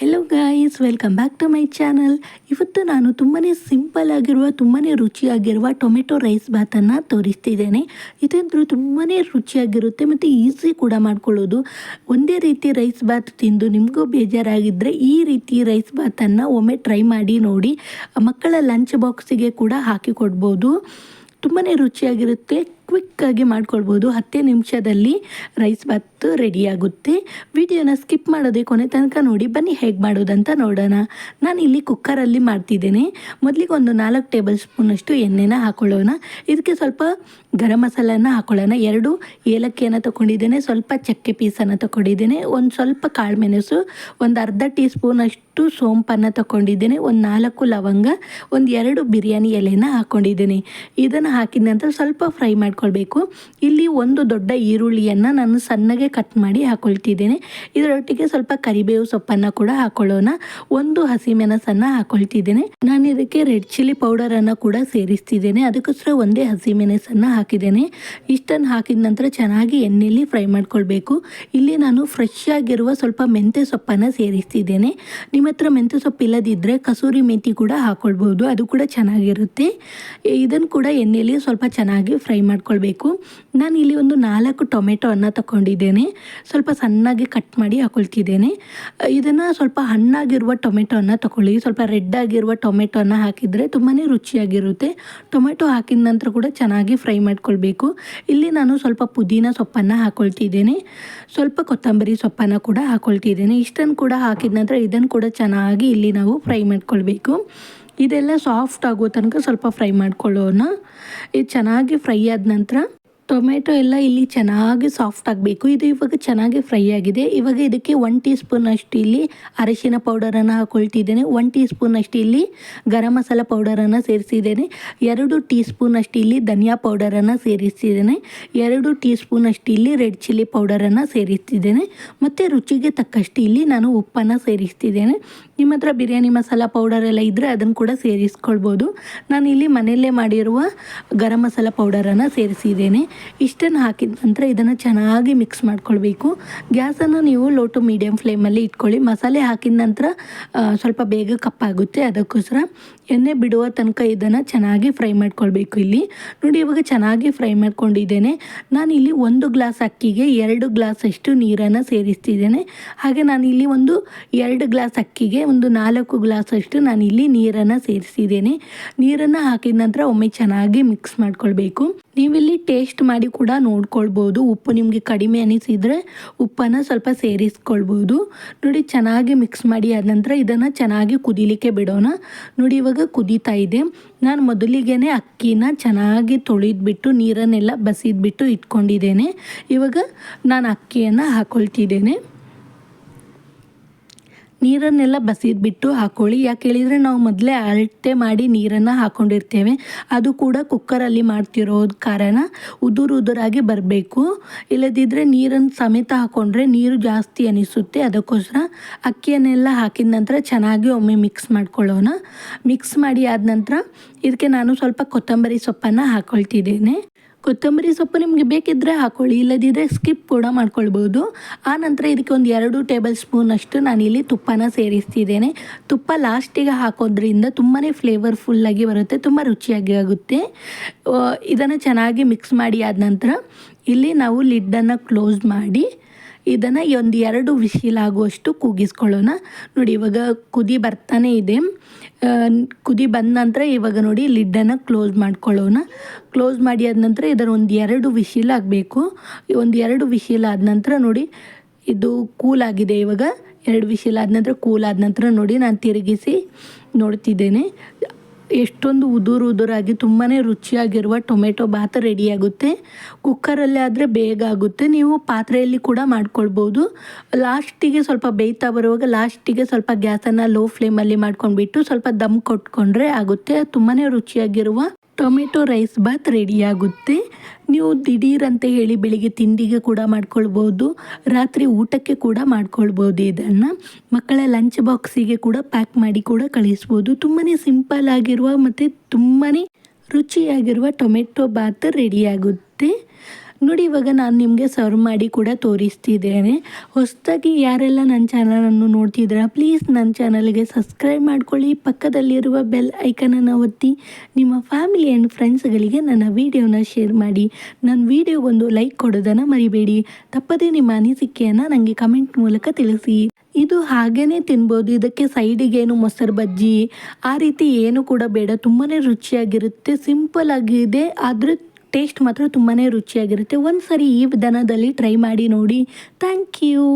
Hello guys, welcome back to my channel. ಇವತ್ತು ನಾನು ತುಂಬಾ ಸಿಂಪಲ್ ಆಗಿರುವ ತುಂಬಾ ರುಚಿಯಾಗಿರುವ ಟೊಮೆಟೊ ರೈಸ್ ಬಾತನ್ನು ತೋರಿಸ್ತಿದ್ದೇನೆ. ಇದಂತೂ ತುಂಬಾ ರುಚಿಯಾಗಿರುತ್ತೆ ಮತ್ತು ಈಸಿ ಕೂಡ ಮಾಡ್ಕೊಳ್ಳೋದು. ಒಂದೇ ರೀತಿ ರೈಸ್ ಬಾತ್ ತಿಂದು ನಿಮಗೂ ಬೇಜಾರಾಗಿದ್ದರೆ ಈ ರೀತಿ ರೈಸ್ ಬಾತನ್ನು ಒಮ್ಮೆ ಟ್ರೈ ಮಾಡಿ ನೋಡಿ. ಮಕ್ಕಳ ಲಂಚ್ ಬಾಕ್ಸಿಗೆ ಕೂಡ ಹಾಕಿ ಕೊಡ್ಬೋದು. ತುಂಬಾ ರುಚಿಯಾಗಿರುತ್ತೆ, ಕ್ವಿಕ್ಕಾಗಿ ಮಾಡ್ಕೊಳ್ಬೋದು. 10 ನಿಮಿಷದಲ್ಲಿ ರೈಸ್ ಬಾತ್ ರೆಡಿಯಾಗುತ್ತೆ. ವಿಡಿಯೋನ ಸ್ಕಿಪ್ ಮಾಡೋದೇ ಕೊನೆ ತನಕ ನೋಡಿ. ಬನ್ನಿ ಹೇಗೆ ಮಾಡೋದಂತ ನೋಡೋಣ. ನಾನು ಇಲ್ಲಿ ಕುಕ್ಕರಲ್ಲಿ ಮಾಡ್ತಿದ್ದೇನೆ. ಮೊದಲಿಗೆ ಒಂದು 4 ಟೇಬಲ್ ಸ್ಪೂನಷ್ಟು ಎಣ್ಣೆನ ಹಾಕೊಳ್ಳೋಣ. ಇದಕ್ಕೆ ಸ್ವಲ್ಪ ಗರಂ ಮಸಾಲನ ಹಾಕೊಳ್ಳೋಣ. 2 ಏಲಕ್ಕಿಯನ್ನು ತೊಗೊಂಡಿದ್ದೇನೆ, ಸ್ವಲ್ಪ ಚಕ್ಕೆ ಪೀಸನ್ನು ತೊಗೊಂಡಿದ್ದೇನೆ, ಒಂದು ಸ್ವಲ್ಪ ಕಾಳು ಮೆಣಸು, ಒಂದು ಅರ್ಧ ಟೀ ಸ್ಪೂನಷ್ಟು ಸೋಂಪನ್ನು ತೊಗೊಂಡಿದ್ದೇನೆ, ಒಂದು 4 ಲವಂಗ, ಒಂದು 2 ಬಿರಿಯಾನಿ ಎಲೆನ ಹಾಕ್ಕೊಂಡಿದ್ದೇನೆ. ಇದನ್ನು ಹಾಕಿದ ನಂತರ ಸ್ವಲ್ಪ ಫ್ರೈ ಮಾಡ್ಕೊಳ್ಬೇಕು. ಇಲ್ಲಿ ಒಂದು ದೊಡ್ಡ ಈರುಳ್ಳಿಯನ್ನು ನಾನು ಸಣ್ಣಗೆ ಕಟ್ ಮಾಡಿ ಹಾಕ್ಕೊಳ್ತಿದ್ದೇನೆ. ಇದರೊಟ್ಟಿಗೆ ಸ್ವಲ್ಪ ಕರಿಬೇವು ಸೊಪ್ಪನ್ನು ಕೂಡ ಹಾಕೊಳ್ಳೋಣ. ಒಂದು ಹಸಿಮೆಣಸನ್ನು ಹಾಕ್ಕೊಳ್ತಿದ್ದೇನೆ. ನಾನು ಇದಕ್ಕೆ ರೆಡ್ ಚಿಲ್ಲಿ ಪೌಡರನ್ನು ಕೂಡ ಸೇರಿಸ್ತಿದ್ದೇನೆ. ಅದಕ್ಕೋಸ್ಕರ ಒಂದೇ ಹಸಿಮೆಣಸನ್ನು ಹಾಕಿದ್ದೇನೆ. ಇಷ್ಟನ್ನು ಹಾಕಿದ ನಂತರ ಚೆನ್ನಾಗಿ ಎಣ್ಣೆಯಲ್ಲಿ ಫ್ರೈ ಮಾಡ್ಕೊಳ್ಬೇಕು. ಇಲ್ಲಿ ನಾನು ಫ್ರೆಶ್ ಆಗಿರುವ ಸ್ವಲ್ಪ ಮೆಂತ್ಯ ಸೊಪ್ಪನ್ನು ಸೇರಿಸ್ತಿದ್ದೇನೆ. ನಿಮ್ಮ ಹತ್ರ ಮೆಂತ್ಯ ಸೊಪ್ಪು ಇಲ್ಲದಿದ್ದರೆ ಕಸೂರಿ ಮೆಥಿ ಕೂಡ ಹಾಕ್ಕೊಳ್ಬೋದು, ಅದು ಕೂಡ ಚೆನ್ನಾಗಿರುತ್ತೆ. ಇದನ್ನು ಕೂಡ ಎಣ್ಣೆಯಲ್ಲಿ ಸ್ವಲ್ಪ ಚೆನ್ನಾಗಿ ಫ್ರೈ ಮಾಡ್ಕೊಳ್ಬೇಕು. ನಾನು ಇಲ್ಲಿ ಒಂದು 4 ಟೊಮೆಟೊವನ್ನು ತಗೊಂಡಿದ್ದೇನೆ. ಸ್ವಲ್ಪ ಸಣ್ಣಗೆ ಕಟ್ ಮಾಡಿ ಹಾಕೊಳ್ತಿದ್ದೇನೆ. ಇದನ್ನು ಸ್ವಲ್ಪ ಹಣ್ಣಾಗಿರುವ ಟೊಮೆಟೊವನ್ನು ತಗೊಳ್ಳಿ. ಸ್ವಲ್ಪ ರೆಡ್ ಆಗಿರುವ ಟೊಮೆಟೊವನ್ನು ಹಾಕಿದರೆ ತುಂಬಾ ರುಚಿಯಾಗಿರುತ್ತೆ. ಟೊಮೆಟೊ ಹಾಕಿದ ನಂತರ ಕೂಡ ಚೆನ್ನಾಗಿ ಫ್ರೈ ಮಾಡ್ಕೊಳ್ಬೇಕು. ಇಲ್ಲಿ ನಾನು ಸ್ವಲ್ಪ ಪುದೀನ ಸೊಪ್ಪನ್ನು ಹಾಕ್ಕೊಳ್ತಿದ್ದೇನೆ, ಸ್ವಲ್ಪ ಕೊತ್ತಂಬರಿ ಸೊಪ್ಪನ್ನು ಕೂಡ ಹಾಕ್ಕೊಳ್ತಿದ್ದೇನೆ. ಇಷ್ಟನ್ನು ಕೂಡ ಹಾಕಿದ ನಂತರ ಇದನ್ನು ಕೂಡ ಚೆನ್ನಾಗಿ ಇಲ್ಲಿ ನಾವು ಫ್ರೈ ಮಾಡ್ಕೊಳ್ಬೇಕು. ಇದೆಲ್ಲ ಸಾಫ್ಟ್ ಆಗೋ ತನಕ ಸ್ವಲ್ಪ ಫ್ರೈ ಮಾಡ್ಕೊಳ್ಳೋಣ. ಇದು ಚೆನ್ನಾಗಿ ಫ್ರೈ ಆದ ನಂತರ ಟೊಮೆಟೊ ಎಲ್ಲ ಇಲ್ಲಿ ಚೆನ್ನಾಗಿ ಸಾಫ್ಟ್ ಆಗಬೇಕು. ಇದು ಇವಾಗ ಚೆನ್ನಾಗಿ ಫ್ರೈ ಆಗಿದೆ. ಇವಾಗ ಇದಕ್ಕೆ 1 ಟೀ ಸ್ಪೂನಷ್ಟು ಇಲ್ಲಿ ಅರಿಶಿನ ಪೌಡರನ್ನು ಹಾಕ್ಕೊಳ್ತಿದ್ದೇನೆ, 1 ಟೀ ಸ್ಪೂನಷ್ಟು ಇಲ್ಲಿ ಗರಂ ಮಸಾಲ ಪೌಡರನ್ನು ಸೇರಿಸಿದ್ದೇನೆ, 2 ಟೀ ಸ್ಪೂನಷ್ಟು ಇಲ್ಲಿ ಧನಿಯಾ ಪೌಡರನ್ನು ಸೇರಿಸ್ತಿದ್ದೇನೆ, 2 ಟೀ ಸ್ಪೂನಷ್ಟು ಇಲ್ಲಿ ರೆಡ್ ಚಿಲ್ಲಿ ಪೌಡರನ್ನು ಸೇರಿಸ್ತಿದ್ದೇನೆ ಮತ್ತು ರುಚಿಗೆ ತಕ್ಕಷ್ಟು ಇಲ್ಲಿ ನಾನು ಉಪ್ಪನ್ನು ಸೇರಿಸ್ತಿದ್ದೇನೆ. ನಿಮ್ಮ ಹತ್ರ ಬಿರಿಯಾನಿ ಮಸಾಲ ಪೌಡರ್ ಎಲ್ಲ ಇದ್ದರೆ ಅದನ್ನು ಕೂಡ ಸೇರಿಸ್ಕೊಳ್ಬೋದು. ನಾನು ಇಲ್ಲಿ ಮನೆಯಲ್ಲೇ ಮಾಡಿರುವ ಗರಂ ಮಸಾಲ ಪೌಡರನ್ನು ಸೇರಿಸಿದ್ದೇನೆ. ಇಷ್ಟನ್ನು ಹಾಕಿದ ನಂತರ ಇದನ್ನು ಚೆನ್ನಾಗಿ ಮಿಕ್ಸ್ ಮಾಡ್ಕೊಳ್ಬೇಕು. ಗ್ಯಾಸನ್ನು ನೀವು ಲೋ ಟು ಮೀಡಿಯಮ್ ಫ್ಲೇಮಲ್ಲಿ ಇಟ್ಕೊಳ್ಳಿ. ಮಸಾಲೆ ಹಾಕಿದ ನಂತರ ಸ್ವಲ್ಪ ಬೇಗ ಕಪ್ಪಾಗುತ್ತೆ, ಅದಕ್ಕೋಸ್ಕರ ಎಣ್ಣೆ ಬಿಡುವ ತನಕ ಇದನ್ನು ಚೆನ್ನಾಗಿ ಫ್ರೈ ಮಾಡ್ಕೊಳ್ಬೇಕು. ಇಲ್ಲಿ ನೋಡಿ, ಇವಾಗ ಚೆನ್ನಾಗಿ ಫ್ರೈ ಮಾಡ್ಕೊಂಡಿದ್ದೇನೆ. ನಾನು ಇಲ್ಲಿ 1 ಗ್ಲಾಸ್ ಅಕ್ಕಿಗೆ 2 ಗ್ಲಾಸಷ್ಟು ನೀರನ್ನು ಸೇರಿಸ್ತಿದ್ದೇನೆ. ಹಾಗೆ ನಾನು ಇಲ್ಲಿ ಒಂದು 2 ಗ್ಲಾಸ್ ಅಕ್ಕಿಗೆ ಒಂದು 4 ಗ್ಲಾಸಷ್ಟು ನಾನಿಲ್ಲಿ ನೀರನ್ನು ಸೇರಿಸಿದ್ದೇನೆ. ನೀರನ್ನು ಹಾಕಿದ ನಂತರ ಒಮ್ಮೆ ಚೆನ್ನಾಗಿ ಮಿಕ್ಸ್ ಮಾಡ್ಕೊಳ್ಬೇಕು. ನೀವಿಲ್ಲಿ ಟೇಸ್ಟ್ ಮಾಡಿ ಕೂಡ ನೋಡ್ಕೊಳ್ಬೋದು. ಉಪ್ಪು ನಿಮಗೆ ಕಡಿಮೆ ಅನಿಸಿದರೆ ಉಪ್ಪನ್ನು ಸ್ವಲ್ಪ ಸೇರಿಸ್ಕೊಳ್ಬೋದು. ನೋಡಿ, ಚೆನ್ನಾಗಿ ಮಿಕ್ಸ್ ಮಾಡಿ ಆದ ನಂತರ ಇದನ್ನು ಚೆನ್ನಾಗಿ ಕುದಿಲಿಕ್ಕೆ ಬಿಡೋಣ. ನೋಡಿ, ಇವಾಗ ಕುದೀತಾ ಇದೆ. ನಾನು ಮೊದಲಿಗೆ ಅಕ್ಕಿನ ಚೆನ್ನಾಗಿ ತೊಳೆದ್ಬಿಟ್ಟು ನೀರನ್ನೆಲ್ಲ ಬಸಿದ್ಬಿಟ್ಟು ಇಟ್ಕೊಂಡಿದ್ದೇನೆ. ಇವಾಗ ನಾನು ಅಕ್ಕಿಯನ್ನು ಹಾಕ್ಕೊಳ್ತಿದ್ದೇನೆ. ನೀರನ್ನೆಲ್ಲ ಬಸಿದ್ಬಿಟ್ಟು ಹಾಕ್ಕೊಳ್ಳಿ. ಯಾಕೆ ಹೇಳಿದರೆ ನಾವು ಮೊದಲೇ ಅಳತೆ ಮಾಡಿ ನೀರನ್ನು ಹಾಕ್ಕೊಂಡಿರ್ತೇವೆ. ಅದು ಕೂಡ ಕುಕ್ಕರಲ್ಲಿ ಮಾಡ್ತಿರೋದು ಕಾರಣ ಉದುರಾಗಿ ಬರಬೇಕು. ಇಲ್ಲದಿದ್ದರೆ ನೀರನ್ನು ಸಮೇತ ಹಾಕ್ಕೊಂಡ್ರೆ ನೀರು ಜಾಸ್ತಿ ಅನಿಸುತ್ತೆ. ಅದಕ್ಕೋಸ್ಕರ ಅಕ್ಕಿಯನ್ನೆಲ್ಲ ಹಾಕಿದ ನಂತರ ಚೆನ್ನಾಗಿ ಒಮ್ಮೆ ಮಿಕ್ಸ್ ಮಾಡ್ಕೊಳ್ಳೋಣ. ಮಿಕ್ಸ್ ಮಾಡಿ ಆದ ನಂತರ ಇದಕ್ಕೆ ನಾನು ಸ್ವಲ್ಪ ಕೊತ್ತಂಬರಿ ಸೊಪ್ಪನ್ನು ಹಾಕ್ಕೊಳ್ತಿದ್ದೇನೆ. ಕೊತ್ತಂಬರಿ ಸೊಪ್ಪು ನಿಮಗೆ ಬೇಕಿದ್ದರೆ ಹಾಕ್ಕೊಳ್ಳಿ, ಇಲ್ಲದಿದ್ದರೆ ಸ್ಕಿಪ್ ಕೂಡ ಮಾಡ್ಕೊಳ್ಬೋದು. ಆ ನಂತರ ಇದಕ್ಕೆ ಒಂದು 2 ಟೇಬಲ್ ಸ್ಪೂನಷ್ಟು ನಾನಿಲ್ಲಿ ತುಪ್ಪನ ಸೇರಿಸ್ತಿದ್ದೇನೆ. ತುಪ್ಪ ಲಾಸ್ಟಿಗೆ ಹಾಕೋದ್ರಿಂದ ತುಂಬಾ ಫ್ಲೇವರ್ಫುಲ್ಲಾಗಿ ಬರುತ್ತೆ, ತುಂಬ ರುಚಿಯಾಗಿ ಆಗುತ್ತೆ. ಇದನ್ನು ಚೆನ್ನಾಗಿ ಮಿಕ್ಸ್ ಮಾಡಿ ಆದ ನಂತರ ಇಲ್ಲಿ ನಾವು ಲಿಡ್ಡನ್ನು ಕ್ಲೋಸ್ ಮಾಡಿ ಇದನ್ನು ಒಂದು 2 ವಿಶಿಲ್ ಆಗುವಷ್ಟು ಕೂಗಿಸ್ಕೊಳ್ಳೋಣ. ನೋಡಿ, ಇವಾಗ ಕುದಿ ಬರ್ತಾನೆ ಇದೆ. ಕುದಿ ಬಂದ ನಂತರ ಇವಾಗ ನೋಡಿ ಲಿಡ್ಡನ್ನು ಕ್ಲೋಸ್ ಮಾಡ್ಕೊಳ್ಳೋಣ. ಕ್ಲೋಸ್ ಮಾಡಿ ಆದ ನಂತರ ಇದರ ಒಂದು 2 ವಿಶಿಲ್ ಆಗಬೇಕು. ಒಂದು 2 ವಿಶಿಲ್ ಆದ ನಂತರ ನೋಡಿ ಇದು ಕೂಲ್ ಆಗಿದೆ. ಇವಾಗ 2 ವಿಶಿಲ್ ಆದ ನಂತರ ಕೂಲ್ ಆದ ನಂತರ ನೋಡಿ ನಾನು ತಿರುಗಿಸಿ ನೋಡ್ತಿದ್ದೇನೆ. ಎಷ್ಟೊಂದು ಉದುರಾಗಿ ತುಂಬಾ ರುಚಿಯಾಗಿರುವ ಟೊಮೆಟೊ ಬಾತ್ ರೆಡಿಯಾಗುತ್ತೆ. ಕುಕ್ಕರಲ್ಲಿ ಆದರೆ ಬೇಗ ಆಗುತ್ತೆ. ನೀವು ಪಾತ್ರೆಯಲ್ಲಿ ಕೂಡ ಮಾಡ್ಕೊಳ್ಬೋದು. ಲಾಸ್ಟಿಗೆ ಸ್ವಲ್ಪ ಬೇಯ್ತಾ ಬರುವಾಗ ಲಾಸ್ಟಿಗೆ ಸ್ವಲ್ಪ ಗ್ಯಾಸನ್ನು ಲೋ ಫ್ಲೇಮಲ್ಲಿ ಮಾಡ್ಕೊಂಡ್ಬಿಟ್ಟು ಸ್ವಲ್ಪ ದಮ್ ಕೊಟ್ಕೊಂಡ್ರೆ ಆಗುತ್ತೆ. ತುಂಬಾ ರುಚಿಯಾಗಿರುವ ಟೊಮೆಟೊ ರೈಸ್ ಬಾತ್ ರೆಡಿಯಾಗುತ್ತೆ. ನೀವು ದಿಢೀರಂತ ಹೇಳಿ ಬೆಳಿಗ್ಗೆ ತಿಂಡಿಗೆ ಕೂಡ ಮಾಡ್ಕೊಳ್ಬೋದು, ರಾತ್ರಿ ಊಟಕ್ಕೆ ಕೂಡ ಮಾಡ್ಕೊಳ್ಬೋದು. ಇದನ್ನು ಮಕ್ಕಳ ಲಂಚ್ ಬಾಕ್ಸಿಗೆ ಕೂಡ ಪ್ಯಾಕ್ ಮಾಡಿ ಕೂಡ ಕಳಿಸ್ಬೋದು. ತುಂಬಾ ಸಿಂಪಲ್ ಆಗಿರುವ ಮತ್ತು ತುಂಬಾ ರುಚಿಯಾಗಿರುವ ಟೊಮೆಟೊ ಬಾತ್ ರೆಡಿಯಾಗುತ್ತೆ. ನೋಡಿ ಇವಾಗ ನಾನು ನಿಮಗೆ ಸರ್ವ್ ಮಾಡಿ ಕೂಡ ತೋರಿಸ್ತಿದ್ದೇನೆ. ಹೊಸದಾಗಿ ಯಾರೆಲ್ಲ ನನ್ನ ಚಾನಲನ್ನು ನೋಡ್ತಿದ್ದೀರಾ ಪ್ಲೀಸ್ ನನ್ನ ಚಾನಲ್ಗೆ ಸಬ್ಸ್ಕ್ರೈಬ್ ಮಾಡ್ಕೊಳ್ಳಿ, ಪಕ್ಕದಲ್ಲಿರುವ ಬೆಲ್ ಐಕನನ್ನು ಒತ್ತಿ ನಿಮ್ಮ ಫ್ಯಾಮಿಲಿ ಆ್ಯಂಡ್ ಫ್ರೆಂಡ್ಸ್ಗಳಿಗೆ ನನ್ನ ವೀಡಿಯೋನ ಶೇರ್ ಮಾಡಿ. ನನ್ನ ವೀಡಿಯೋಗೊಂದು ಲೈಕ್ ಕೊಡೋದನ್ನು ಮರಿಬೇಡಿ. ತಪ್ಪದೇ ನಿಮ್ಮ ಅನಿಸಿಕೆಯನ್ನು ನನಗೆ ಕಮೆಂಟ್ ಮೂಲಕ ತಿಳಿಸಿ. ಇದು ಹಾಗೇ ತಿನ್ಬೋದು, ಇದಕ್ಕೆ ಸೈಡಿಗೆ ಏನು ಮೊಸರು ಬಜ್ಜಿ ಆ ರೀತಿ ಏನು ಕೂಡ ಬೇಡ. ತುಂಬಾ ರುಚಿಯಾಗಿರುತ್ತೆ, ಸಿಂಪಲ್ ಆಗಿದೆ, ಆದರೆ ಟೇಸ್ಟ್ ಮಾತ್ರ ತುಂಬಾ ರುಚಿಯಾಗಿರುತ್ತೆ. ಒಂದು ಸರಿ ಈ ವಿಧಾನದಲ್ಲಿ ಟ್ರೈ ಮಾಡಿ ನೋಡಿ. Thank you.